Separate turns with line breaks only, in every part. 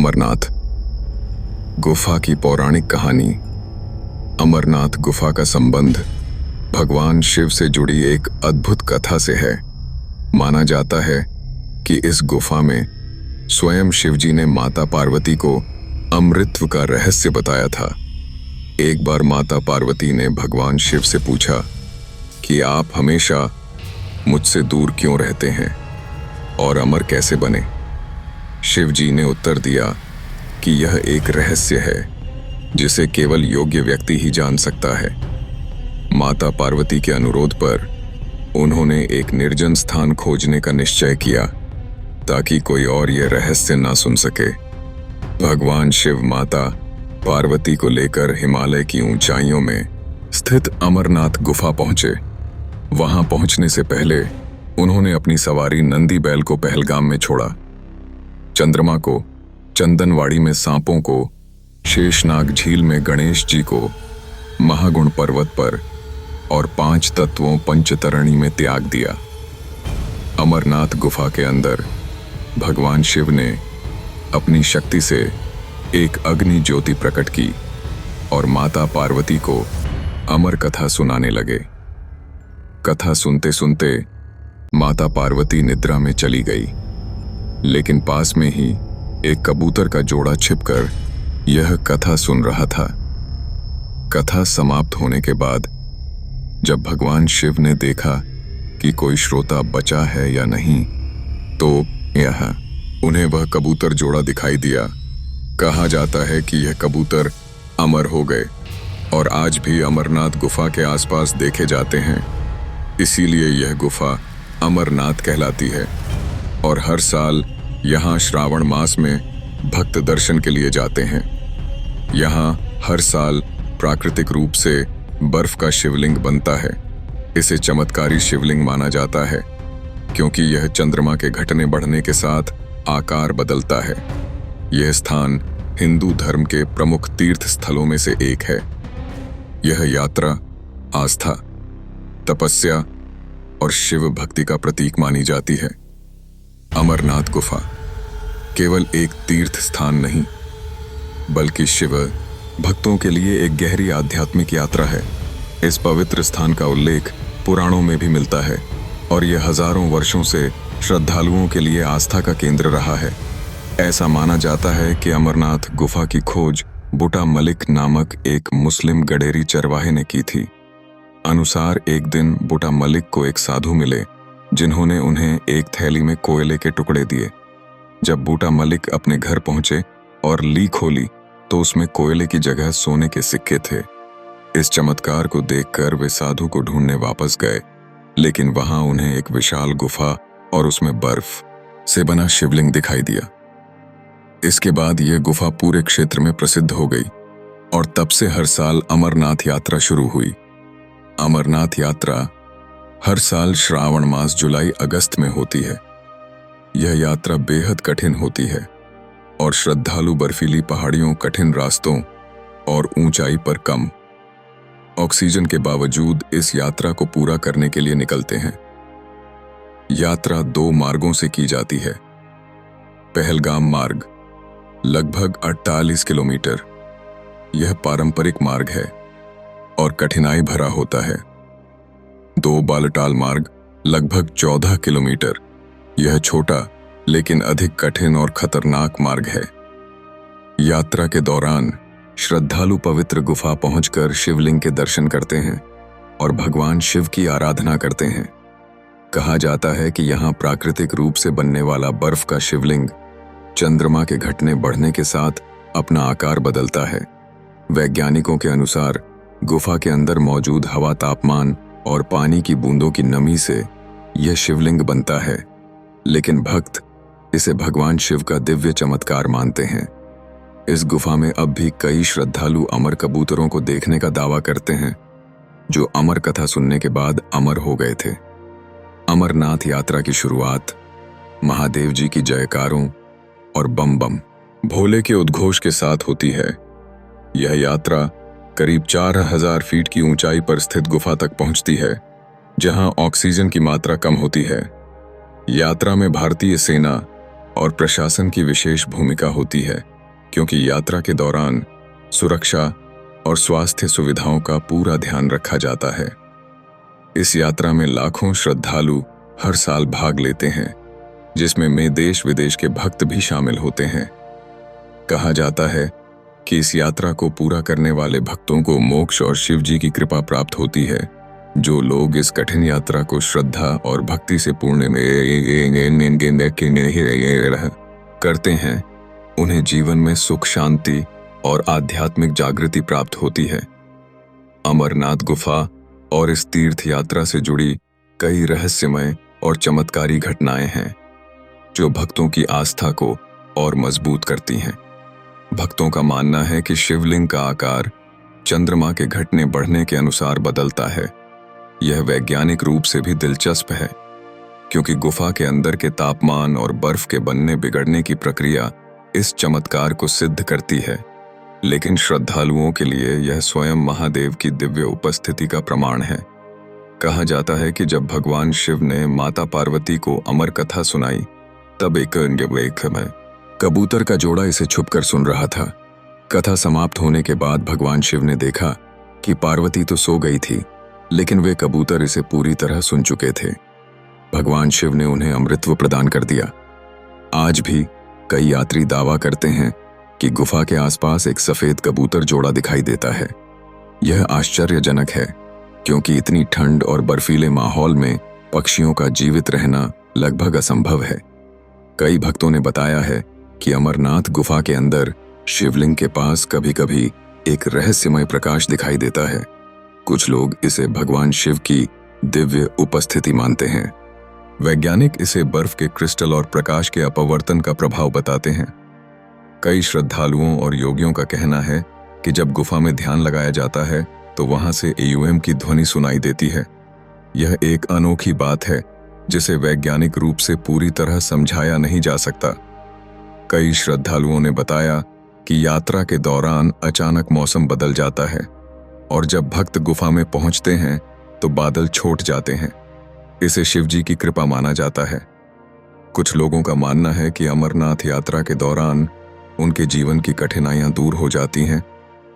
अमरनाथ गुफा की पौराणिक कहानी। अमरनाथ गुफा का संबंध भगवान शिव से जुड़ी एक अद्भुत कथा से है। माना जाता है कि इस गुफा में स्वयं शिवजी ने माता पार्वती को अमृतत्व का रहस्य बताया था। एक बार माता पार्वती ने भगवान शिव से पूछा कि आप हमेशा मुझसे दूर क्यों रहते हैं और अमर कैसे बने। शिवजी ने उत्तर दिया कि यह एक रहस्य है जिसे केवल योग्य व्यक्ति ही जान सकता है। माता पार्वती के अनुरोध पर उन्होंने एक निर्जन स्थान खोजने का निश्चय किया ताकि कोई और यह रहस्य ना सुन सके। भगवान शिव माता पार्वती को लेकर हिमालय की ऊंचाइयों में स्थित अमरनाथ गुफा पहुंचे। वहां पहुंचने से पहले उन्होंने अपनी सवारी नंदी बैल को पहलगाम में छोड़ा। चंद्रमा को चंदनवाड़ी में सांपों को, शेषनाग झील में गणेश जी को, महागुण पर्वत पर और 5 तत्वों पंचतरणी में त्याग दिया। अमरनाथ गुफा के अंदर भगवान शिव ने अपनी शक्ति से एक अग्नि ज्योति प्रकट की और माता पार्वती को अमर कथा सुनाने लगे। कथा सुनते सुनते माता पार्वती निद्रा में चली गई, लेकिन पास में ही एक कबूतर का जोड़ा छिपकर यह कथा सुन रहा था। कथा समाप्त होने के बाद जब भगवान शिव ने देखा कि कोई श्रोता बचा है या नहीं, तो यहाँ उन्हें वह कबूतर जोड़ा दिखाई दिया। कहा जाता है कि यह कबूतर अमर हो गए और आज भी अमरनाथ गुफा के आसपास देखे जाते हैं। इसीलिए यह गुफा अमरनाथ कहलाती है और हर साल यहाँ श्रावण मास में भक्त दर्शन के लिए जाते हैं। यहाँ हर साल प्राकृतिक रूप से बर्फ का शिवलिंग बनता है। इसे चमत्कारी शिवलिंग माना जाता है क्योंकि यह चंद्रमा के घटने बढ़ने के साथ आकार बदलता है। यह स्थान हिंदू धर्म के प्रमुख तीर्थ स्थलों में से एक है। यह यात्रा आस्था, तपस्या और शिव भक्ति का प्रतीक मानी जाती है। अमरनाथ गुफा केवल एक तीर्थ स्थान नहीं, बल्कि शिव भक्तों के लिए एक गहरी आध्यात्मिक यात्रा है। इस पवित्र स्थान का उल्लेख पुराणों में भी मिलता है और यह हजारों वर्षों से श्रद्धालुओं के लिए आस्था का केंद्र रहा है। ऐसा माना जाता है कि अमरनाथ गुफा की खोज बूटा मलिक नामक एक मुस्लिम गडेरी चरवाहे ने की थी। अनुसार एक दिन बूटा मलिक को एक साधु मिले जिन्होंने उन्हें एक थैली में कोयले के टुकड़े दिए। जब बूटा मलिक अपने घर पहुंचे और ली खोली तो उसमें कोयले की जगह सोने के सिक्के थे। इस चमत्कार को देखकर वे साधु को ढूंढने वापस गए, लेकिन वहां उन्हें एक विशाल गुफा और उसमें बर्फ से बना शिवलिंग दिखाई दिया। इसके बाद यह गुफा पूरे क्षेत्र में प्रसिद्ध हो गई और तब से हर साल अमरनाथ यात्रा शुरू हुई। अमरनाथ यात्रा हर साल श्रावण मास जुलाई अगस्त में होती है। यह यात्रा बेहद कठिन होती है और श्रद्धालु बर्फीली पहाड़ियों, कठिन रास्तों और ऊंचाई पर कम ऑक्सीजन के बावजूद इस यात्रा को पूरा करने के लिए निकलते हैं। यात्रा 2 मार्गों से की जाती है। पहलगाम मार्ग लगभग 48 किलोमीटर। यह पारंपरिक मार्ग है और कठिनाई भरा होता है। 2 बालटाल मार्ग लगभग 14 किलोमीटर। यह छोटा लेकिन अधिक कठिन और खतरनाक मार्ग है। यात्रा के दौरान श्रद्धालु पवित्र गुफा पहुंचकर शिवलिंग के दर्शन करते हैं और भगवान शिव की आराधना करते हैं। कहा जाता है कि यहाँ प्राकृतिक रूप से बनने वाला बर्फ का शिवलिंग चंद्रमा के घटने बढ़ने के साथ अपना आकार बदलता है। वैज्ञानिकों के अनुसार गुफा के अंदर मौजूद हवा, तापमान और पानी की बूंदों की नमी से यह शिवलिंग बनता है, लेकिन भक्त इसे भगवान शिव का दिव्य चमत्कार मानते हैं। इस गुफा में अब भी कई श्रद्धालु अमर कबूतरों को देखने का दावा करते हैं जो अमर कथा सुनने के बाद अमर हो गए थे। अमरनाथ यात्रा की शुरुआत महादेव जी की जयकारों और बम बम भोले के उद्घोष के साथ होती है। यह यात्रा करीब 4000 फीट की ऊंचाई पर स्थित गुफा तक पहुंचती है, जहां ऑक्सीजन की मात्रा कम होती है। यात्रा में भारतीय सेना और प्रशासन की विशेष भूमिका होती है। क्योंकि यात्रा के दौरान सुरक्षा और स्वास्थ्य सुविधाओं का पूरा ध्यान रखा जाता है। इस यात्रा में लाखों श्रद्धालु हर साल भाग लेते हैं, जिसमें देश विदेश के भक्त भी शामिल होते हैं। कहा जाता है कि इस यात्रा को पूरा करने वाले भक्तों को मोक्ष और शिव जी की कृपा प्राप्त होती है। जो लोग इस कठिन यात्रा को श्रद्धा और भक्ति से पूर्ण करते हैं, उन्हें जीवन में सुख, शांति और आध्यात्मिक जागृति प्राप्त होती है। अमरनाथ गुफा और इस तीर्थ यात्रा से जुड़ी कई रहस्यमय और चमत्कारी घटनाएं हैं, जो भक्तों की आस्था को और मजबूत करती हैं। भक्तों का मानना है कि शिवलिंग का आकार चंद्रमा के घटने बढ़ने के अनुसार बदलता है। यह वैज्ञानिक रूप से भी दिलचस्प है, क्योंकि गुफा के अंदर के तापमान और बर्फ के बनने बिगड़ने की प्रक्रिया इस चमत्कार को सिद्ध करती है। लेकिन श्रद्धालुओं के लिए यह स्वयं महादेव की दिव्य उपस्थिति का प्रमाण है। कहा जाता है कि जब भगवान शिव ने माता पार्वती को अमर कथा सुनाई, तब एक कबूतर का जोड़ा इसे छुपकर सुन रहा था। कथा समाप्त होने के बाद भगवान शिव ने देखा कि पार्वती तो सो गई थी, लेकिन वे कबूतर इसे पूरी तरह सुन चुके थे। भगवान शिव ने उन्हें अमृतत्व प्रदान कर दिया। आज भी कई यात्री दावा करते हैं कि गुफा के आसपास एक सफेद कबूतर जोड़ा दिखाई देता है। यह आश्चर्यजनक है, क्योंकि इतनी ठंड और बर्फीले माहौल में पक्षियों का जीवित रहना लगभग असंभव है। कई भक्तों ने बताया है कि अमरनाथ गुफा के अंदर शिवलिंग के पास कभी-कभी एक रहस्यमय प्रकाश दिखाई देता है। कुछ लोग इसे भगवान शिव की दिव्य उपस्थिति मानते हैं। वैज्ञानिक इसे बर्फ के क्रिस्टल और प्रकाश के अपवर्तन का प्रभाव बताते हैं। कई श्रद्धालुओं और योगियों का कहना है कि जब गुफा में ध्यान लगाया जाता है तो वहां से एयूएम की ध्वनि सुनाई देती है। यह एक अनोखी बात है जिसे वैज्ञानिक रूप से पूरी तरह समझाया नहीं जा सकता। कई श्रद्धालुओं ने बताया कि यात्रा के दौरान अचानक मौसम बदल जाता है और जब भक्त गुफा में पहुंचते हैं तो बादल छूट जाते हैं। इसे शिव जी की कृपा माना जाता है। कुछ लोगों का मानना है कि अमरनाथ यात्रा के दौरान उनके जीवन की कठिनाइयां दूर हो जाती हैं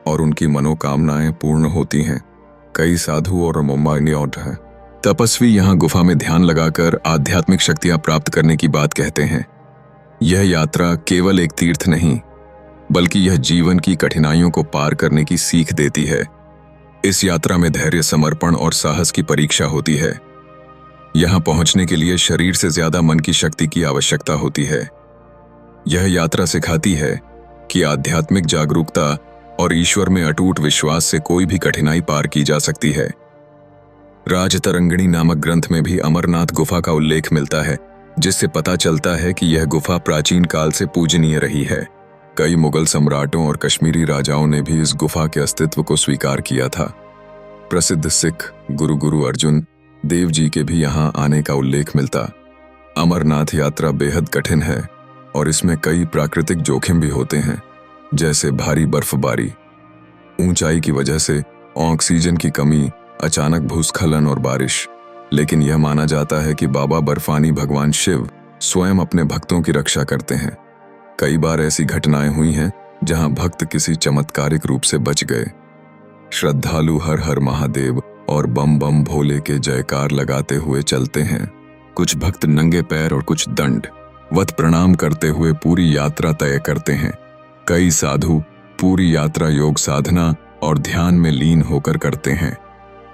और उनकी मनोकामनाएं पूर्ण होती हैं। कई साधु और तपस्वी यहां गुफा में ध्यान लगाकर आध्यात्मिक शक्तियां प्राप्त करने की बात कहते हैं। यह यात्रा केवल एक तीर्थ नहीं, बल्कि यह जीवन की कठिनाइयों को पार करने की सीख देती है। इस यात्रा में धैर्य, समर्पण और साहस की परीक्षा होती है। यहां पहुंचने के लिए शरीर से ज्यादा मन की शक्ति की आवश्यकता होती है। यह यात्रा सिखाती है कि आध्यात्मिक जागरूकता और ईश्वर में अटूट विश्वास से कोई भी कठिनाई पार की जा सकती है। राजतरंगिणी नामक ग्रंथ में भी अमरनाथ गुफा का उल्लेख मिलता है, जिससे पता चलता है कि यह गुफा प्राचीन काल से पूजनीय रही है। कई मुगल सम्राटों और कश्मीरी राजाओं ने भी इस गुफा के अस्तित्व को स्वीकार किया था। प्रसिद्ध सिख गुरु अर्जुन देव जी के भी यहाँ आने का उल्लेख मिलता। अमरनाथ यात्रा बेहद कठिन है और इसमें कई प्राकृतिक जोखिम भी होते हैं, जैसे भारी बर्फबारी, ऊंचाई की वजह से ऑक्सीजन की कमी, अचानक भूस्खलन और बारिश। लेकिन यह माना जाता है कि बाबा बर्फानी भगवान शिव स्वयं अपने भक्तों की रक्षा करते हैं। कई बार ऐसी घटनाएं हुई हैं जहां भक्त किसी चमत्कारिक रूप से बच गए। श्रद्धालु हर हर महादेव और बम बम भोले के जयकार लगाते हुए चलते हैं। कुछ भक्त नंगे पैर और कुछ दंडवत प्रणाम करते हुए पूरी यात्रा तय करते हैं। कई साधु पूरी यात्रा योग साधना और ध्यान में लीन होकर करते हैं।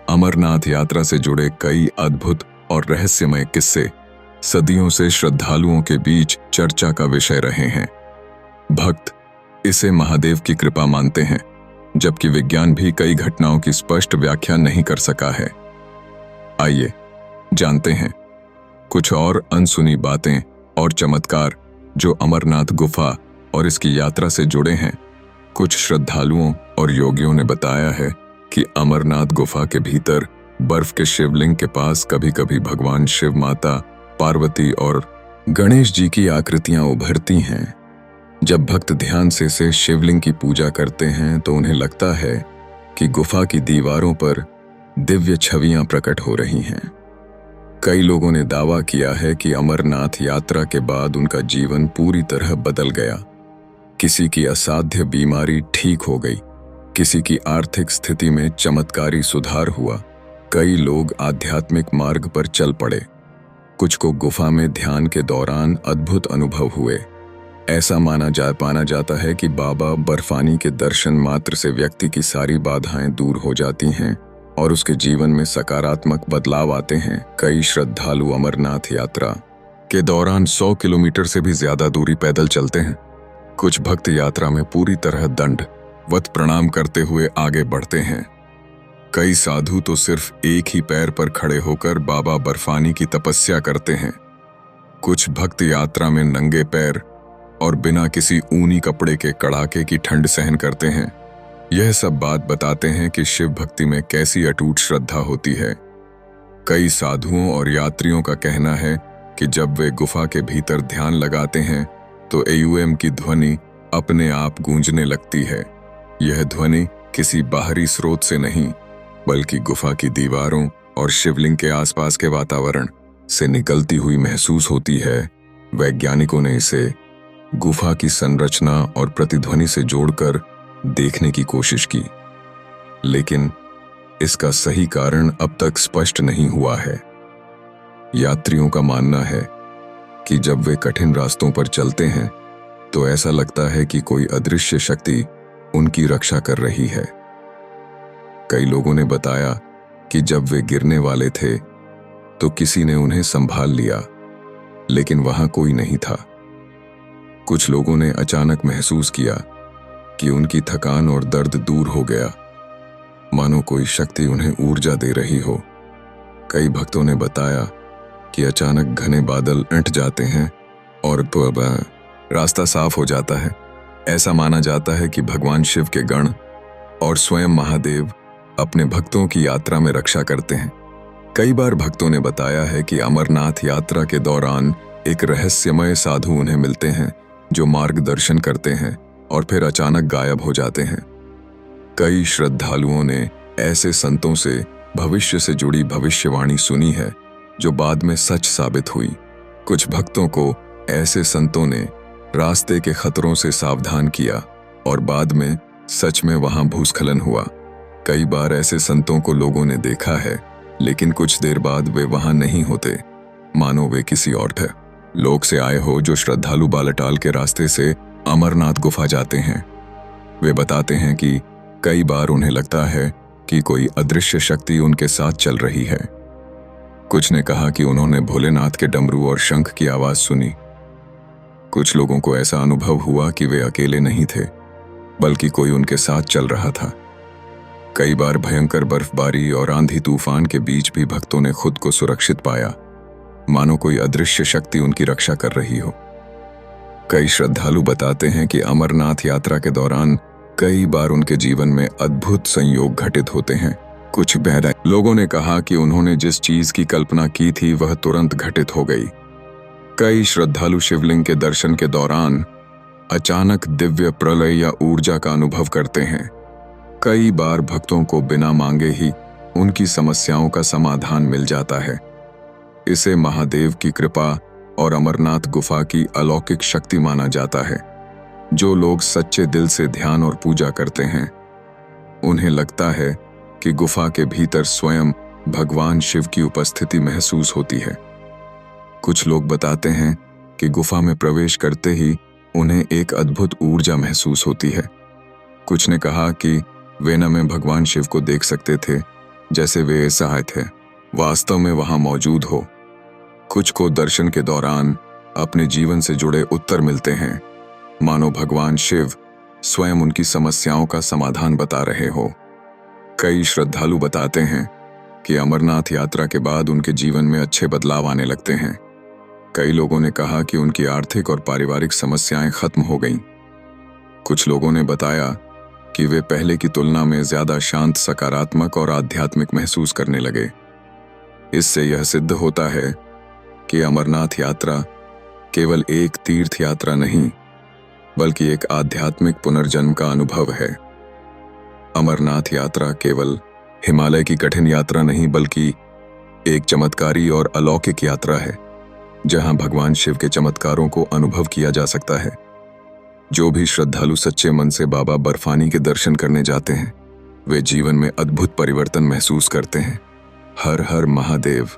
अमरनाथ यात्रा से जुड़े कई अद्भुत और रहस्यमय किस्से सदियों से श्रद्धालुओं के बीच चर्चा का विषय रहे हैं। भक्त इसे महादेव की कृपा मानते हैं, जबकि विज्ञान भी कई घटनाओं की स्पष्ट व्याख्या नहीं कर सका है। आइए जानते हैं कुछ और अनसुनी बातें और चमत्कार जो अमरनाथ गुफा और इसकी यात्रा से जुड़े हैं। कुछ श्रद्धालुओं और योगियों ने बताया है कि अमरनाथ गुफा के भीतर बर्फ के शिवलिंग के पास कभी-कभी भगवान शिव, माता पार्वती और गणेश जी की आकृतियां उभरती हैं। जब भक्त ध्यान से शिवलिंग की पूजा करते हैं तो उन्हें लगता है कि गुफा की दीवारों पर दिव्य छवियां प्रकट हो रही हैं। कई लोगों ने दावा किया है कि अमरनाथ यात्रा के बाद उनका जीवन पूरी तरह बदल गया। किसी की असाध्य बीमारी ठीक हो गई, किसी की आर्थिक स्थिति में चमत्कारी सुधार हुआ। कई लोग आध्यात्मिक मार्ग पर चल पड़े। कुछ को गुफा में ध्यान के दौरान अद्भुत अनुभव हुए। ऐसा माना जाता है कि बाबा बर्फानी के दर्शन मात्र से व्यक्ति की सारी बाधाएं दूर हो जाती हैं और उसके जीवन में सकारात्मक बदलाव आते हैं। कई श्रद्धालु अमरनाथ यात्रा के दौरान 100 किलोमीटर से भी ज्यादा दूरी पैदल चलते हैं। कुछ भक्त यात्रा में पूरी तरह दंडवत प्रणाम करते हुए आगे बढ़ते हैं। कई साधु तो सिर्फ एक ही पैर पर खड़े होकर बाबा बर्फानी की तपस्या करते हैं। कुछ भक्त यात्रा में नंगे पैर और बिना किसी ऊनी कपड़े के कड़ाके की ठंड सहन करते हैं। यह सब बात बताते हैं कि शिव भक्ति में कैसी अटूट श्रद्धा होती है। कई साधुओं और यात्रियों का कहना है कि जब वे गुफा के भीतर ध्यान लगाते हैं तो एयूएम की ध्वनि अपने आप गूंजने लगती है। यह ध्वनि किसी बाहरी स्रोत से नहीं, बल्कि गुफा की दीवारों और शिवलिंग के आसपास के वातावरण से निकलती हुई महसूस होती है। वैज्ञानिकों ने इसे गुफा की संरचना और प्रतिध्वनि से जोड़कर देखने की कोशिश की, लेकिन इसका सही कारण अब तक स्पष्ट नहीं हुआ है। यात्रियों का मानना है कि जब वे कठिन रास्तों पर चलते हैं तो ऐसा लगता है कि कोई अदृश्य शक्ति उनकी रक्षा कर रही है। कई लोगों ने बताया कि जब वे गिरने वाले थे तो किसी ने उन्हें संभाल लिया, लेकिन वहां कोई नहीं था। कुछ लोगों ने अचानक महसूस किया कि उनकी थकान और दर्द दूर हो गया, मानो कोई शक्ति उन्हें ऊर्जा दे रही हो। कई भक्तों ने बताया कि अचानक घने बादल अंट जाते हैं और रास्ता साफ हो जाता है। ऐसा माना जाता है कि भगवान शिव के गण और स्वयं महादेव अपने भक्तों की यात्रा में रक्षा करते हैं। कई बार भक्तों ने बताया है कि अमरनाथ यात्रा के दौरान एक रहस्यमय साधु उन्हें मिलते हैं जो मार्गदर्शन करते हैं और फिर अचानक गायब हो जाते हैं। कई श्रद्धालुओं ने ऐसे संतों से भविष्य से जुड़ी भविष्यवाणी सुनी है जो बाद में सच साबित हुई। कुछ भक्तों को ऐसे संतों ने रास्ते के खतरों से सावधान किया और बाद में सच में वहां भूस्खलन हुआ। कई बार ऐसे संतों को लोगों ने देखा है, लेकिन कुछ देर बाद वे वहां नहीं होते, मानो वे किसी और थे। लोक से आए हो जो श्रद्धालु बालटाल के रास्ते से अमरनाथ गुफा जाते हैं। वे बताते हैं कि कई बार उन्हें लगता है कि कोई अदृश्य शक्ति उनके साथ चल रही है। कुछ ने कहा कि उन्होंने भोलेनाथ के डमरू और शंख की आवाज सुनी। कुछ लोगों को ऐसा अनुभव हुआ कि वे अकेले नहीं थे, बल्कि कोई उनके साथ चल रहा था। कई बार भयंकर बर्फबारी और आंधी तूफान के बीच भी भक्तों ने खुद को सुरक्षित पाया, मानो कोई अदृश्य शक्ति उनकी रक्षा कर रही हो। कई श्रद्धालु बताते हैं कि अमरनाथ यात्रा के दौरान कई बार उनके जीवन में अद्भुत संयोग घटित होते हैं। कुछ लोगों ने कहा कि उन्होंने जिस चीज की कल्पना की थी वह तुरंत घटित हो गई। कई श्रद्धालु शिवलिंग के दर्शन के दौरान अचानक दिव्य प्रलय या ऊर्जा का अनुभव करते हैं। कई बार भक्तों को बिना मांगे ही उनकी समस्याओं का समाधान मिल जाता है। इसे महादेव की कृपा और अमरनाथ गुफा की अलौकिक शक्ति माना जाता है। जो लोग सच्चे दिल से ध्यान और पूजा करते हैं, उन्हें लगता है कि गुफा के भीतर स्वयं भगवान शिव की उपस्थिति महसूस होती है। कुछ लोग बताते हैं कि गुफा में प्रवेश करते ही उन्हें एक अद्भुत ऊर्जा महसूस होती है। कुछ ने कहा कि वे न में भगवान शिव को देख सकते थे, जैसे वे असहाय थे, वास्तव में वहां मौजूद हो। कुछ को दर्शन के दौरान अपने जीवन से जुड़े उत्तर मिलते हैं, मानो भगवान शिव स्वयं उनकी समस्याओं का समाधान बता रहे हो। कई श्रद्धालु बताते हैं कि अमरनाथ यात्रा के बाद उनके जीवन में अच्छे बदलाव आने लगते हैं। कई लोगों ने कहा कि उनकी आर्थिक और पारिवारिक समस्याएं खत्म हो गईं। कुछ लोगों ने बताया कि वे पहले की तुलना में ज्यादा शांत, सकारात्मक और आध्यात्मिक महसूस करने लगे। इससे यह सिद्ध होता है कि अमरनाथ यात्रा केवल एक तीर्थ यात्रा नहीं, बल्कि एक आध्यात्मिक पुनर्जन्म का अनुभव है। अमरनाथ यात्रा केवल हिमालय की कठिन यात्रा नहीं, बल्कि एक चमत्कारी और अलौकिक यात्रा है, जहां भगवान शिव के चमत्कारों को अनुभव किया जा सकता है। जो भी श्रद्धालु सच्चे मन से बाबा बर्फानी के दर्शन करने जाते हैं वे जीवन में अद्भुत परिवर्तन महसूस करते हैं। हर हर महादेव।